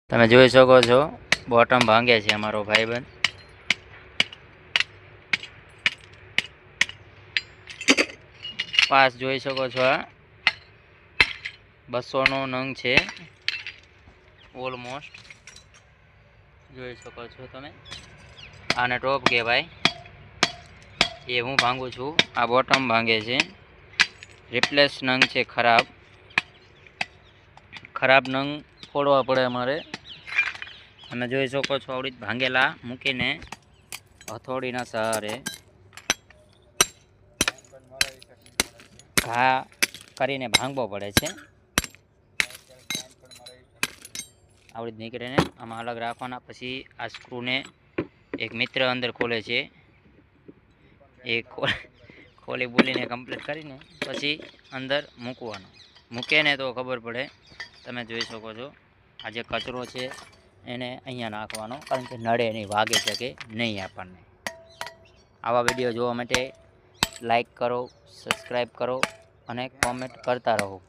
તમે જોઈ શકો છો બોટમ ભાંગે છે અમારો ભાઈબંધ. પાસ જોઈ શકો છો, આ 200 નો નંગ છે ઓલમોસ્ટ. જોઈ શકો છો તમે. આને ટોપ કહેવાય. એ હું ભાંગું છું. આ બોટમ ભાંગે છે. રિપ્લેસ નંગ છે ખરાબ નંગ ફોડવા પડે અમારે. તમે જોઈ શકો છો આવડી ભાંગેલા મૂકીને હથોડીના સહારે ઘા કરીને ભાંગવો પડે છે. આવડી નીકળીને આમાં અલગ રાખવાના. પછી આ સ્ક્રૂને એક મિત્ર અંદર ખોલે છે. એ ખોલી બોલીને કમ્પ્લીટ કરીને પછી અંદર મૂકવાનું. મૂકે ને તો ખબર પડે. તમે જોઈ શકો છો આ જે કચરો છે એને અહીંયા નાખવાનો, કારણ કે નડે નહીં, વાગે શકે નહીં આપણને. આવા વિડીયો જોવા માટે લાઈક કરો, સબસ્ક્રાઈબ કરો અને કોમેન્ટ કરતા રહો.